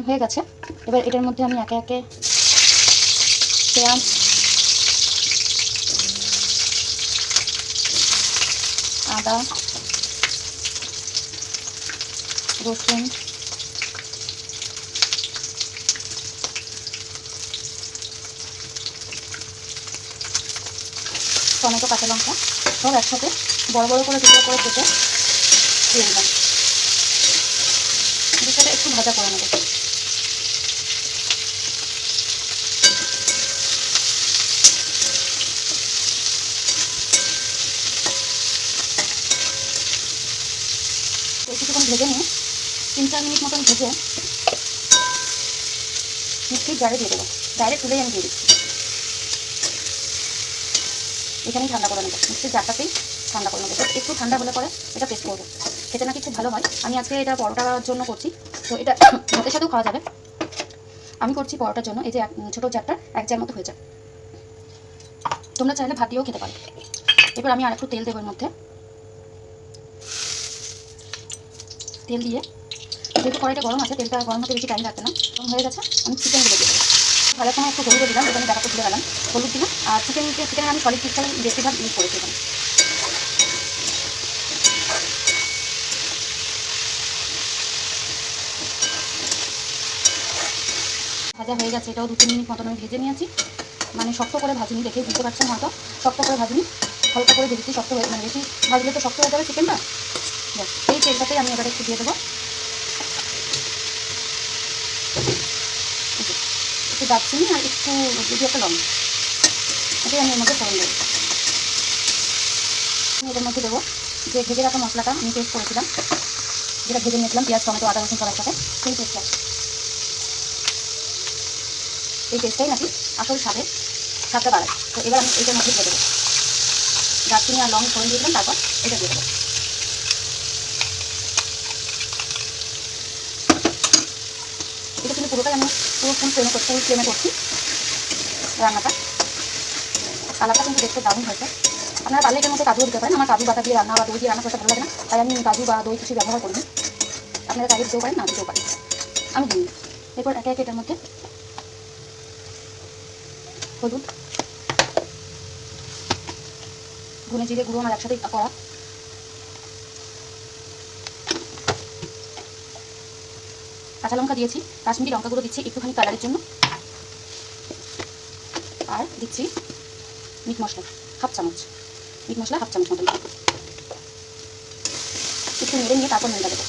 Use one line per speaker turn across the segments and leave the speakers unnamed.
হয়ে গেছে। এবার এটার মধ্যে আমি একে একে পেঁয়াজ, আদা, রসুন, টমেটো, কাঁচা লঙ্কা সব একসাথে বড় বড় করে টুকরো করে কেটে দিয়ে দিলাম। সেটা একটু ভাজা করে নেব। কিছুক্ষণ ভেজে নিয়ে 3-4 মিনিট মতন ভেজে মিক্সির জারে দিয়ে দেবো। ডাইরেক্ট তুলেই আমি দিয়ে দিচ্ছি। এখানেই ঠান্ডা করে নেবো, মিক্সির জারটাতেই ঠান্ডা করে নেবো। একটু ঠান্ডা হলে পরে এটা পেস্ট করবো। খেতে নাকি খুব ভালো হয়। আমি আজকে এটা পরোটার জন্য করছি, তো এটা ভাতের সাথেও খাওয়া যাবে। আমি করছি পরোটার জন্য। এই যে ছোটো জারটা 1 জার মতো হয়েছে, তোমরা চাইলে ভাত দিয়েও খেতে পারো। এবার আমি আর একটু তেল দেবো এর মধ্যে। তেল দিয়ে, যেহেতু কড়াইটা গরম আছে, তেলটা গরম হতে বেশি টাইম লাগবে না। গরম হয়ে গেছে, আমি চিকেনগুলো দিয়ে দেবো। ভালো সময় একটু হলুদ দিলাম, যেটা আমি দেখাতে ভুলে গেলাম। হলুদ দিলাম। আর চিকেনের আমি সলিড পিসটাই বেশিরভাগ ইউজ করেছি এখানে। ভাজা হয়ে গেছে, এটাও 2-3 মিনিট মতন আমি ভেজে নিয়েছি। মানে শক্ত করে ভাজিনি, দেখেই বুঝতে পারছেন হয়তো। শক্ত করে ভাজিনি, হালকা করে ভেজেছি। শক্ত হয়ে মানে বেশি ভাজলে তো শক্ত হয়ে যাবে চিকেনটা। এই তেলটাতেই আমি এবারে একটু দিয়ে দেবো একটু দারচিনি আর একটু যদি একটা লবণ। এটাই আমি এর মধ্যে ফোড়ন দেবো। আমি এটার মধ্যে দেবো যে ভেজে রাখা মশলাটা আমি পেস্ট করেছিলাম, যেটা ভেজে নিয়েছিলাম পেঁয়াজ, টমেটো, আদা, রসুন সবার সাথে, সেই পেস্টটা। এই পেস্টটাই নাকি আসল স্বাদটা বাড়ায়। তো এবার আমি এটার মধ্যে দিয়ে দেবো দারচিনি আর লং ফোড়ন দিয়ে দিলাম, তারপর এটা দিয়ে দেবো। এটা কিন্তু পুরোটাই আমি ফুল ফ্লেমে করছি রান্নাটা। কালারটা কিন্তু দেখতে দারুণ হয়েছে। আপনারা পারলে এটার মধ্যে কাজুও দিতে পারেন। আমার কাজু বাটা দিয়ে রান্না বা দই দিয়ে রান্না করতে ভালো লাগে না, তাই আমি কাজু বা দই কিছু ব্যবহার করিনি। আপনারা চাইলে দিতেও পারেন, না দিতেও পারেন, আমি দিই। এরপর একে একে এটার মধ্যে হলুদ, ধনে জিরে গুঁড়ো আমার একসাথে করা, কাঁচা লঙ্কা দিয়েছি, কাশ্মীরি লঙ্কা গুঁড়ো দিচ্ছি একটুখানি কালারের জন্য, আর দিচ্ছি মিট মশলা হাফ চামচ মতন। একটু নেড়ে নিয়ে তারপর নুনটা দেবো।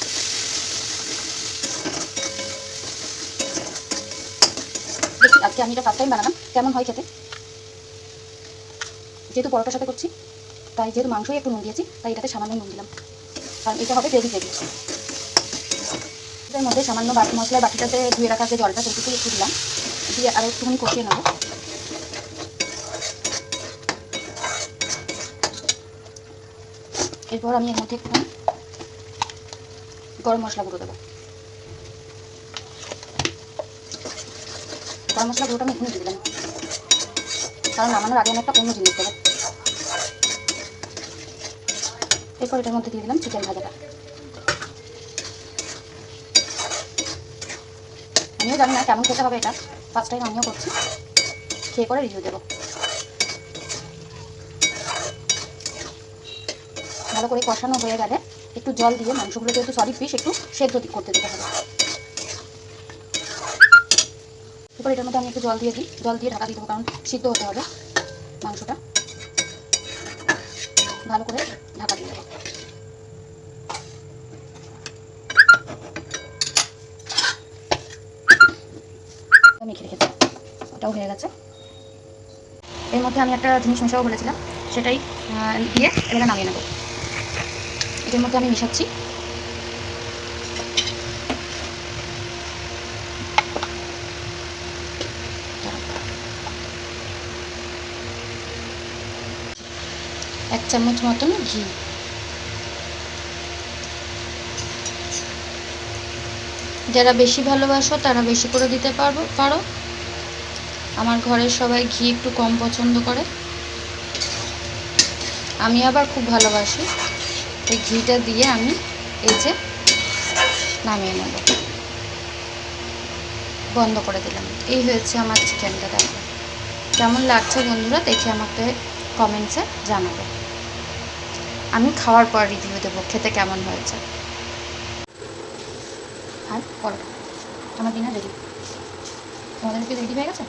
দেখি আজকে আমি এটা ফার্স্ট টাইম বানালাম, কেমন হয় খেতে। যেহেতু পরোটার সাথে করছি, তাই যেহেতু মাংসই একটু নুন দিয়েছি, তাই এটাতে সামান্য নুন দিলাম, কারণ এটা হবে গ্রেভি। এর মধ্যে সামান্য মশলার বাটিটাতে ধুয়ে রাখা যে জলটা, সেটুকু একটু দিলাম, দিয়ে আরও একটুখানি কষিয়ে নেব। এরপর আমি এর মধ্যে একটু গরম মশলা গুঁড়ো দেবো। গরম মশলা গুঁড়োটা আমি এখানে দিয়ে দিলাম, কারণ নামানোর আগে আমি একটা অন্য জিনিস দেবো। এরপর এটার মধ্যে দিয়ে দিলাম চিকেন ভাজাটা। আমিও জানি না কেমন খেতে হবে, এটা ফার্স্ট টাইম আমিও করছি, খেয়ে করে রিভিউ দেবো। ভালো করে কষানো হয়ে গেলে একটু জল দিয়ে মাংসগুলো যেহেতু সলিড পিস, একটু সেদ্ধ করতে দিতে হবে। এরপর এটার মধ্যে আমি একটু জল দিয়ে দিই, জল দিয়ে ঢাকা দিয়ে দেবো, কারণ সিদ্ধ হতে হবে মাংসটা। ভালো করে ঢাকা দিয়ে দেবো। মেখে রেখেছি, ওটাও হয়ে গেছে। এর মধ্যে আমি একটা জিনিস মেশাও বলেছিলাম, সেটাই দিয়ে এবারে নামিয়ে নেব। এটার মধ্যে আমি মেশাচ্ছি এক চামচ মতন ঘি। যারা বেশি ভালোবাসো তারা বেশি করে দিতে পারো। আমার ঘরের সবাই ঘি একটু কম পছন্দ করে, আমি আবার খুব ভালোবাসি। এই ঘিটা দিয়ে আমি এই যে নামিয়ে নেব। বন্ধ করে দিলাম। এই হয়েছে আমার চিকেনটা। দেখো কেমন লাগছে বন্ধুরা, দেখে আমাকে কমেন্টসে জানাবে। আমি খাওয়ার পর রিভিউ দেবো খেতে কেমন হয়েছে। আর পরোটা আমার ডিনার রেডি। তোমাদের কি রেডি হয়ে গেছে?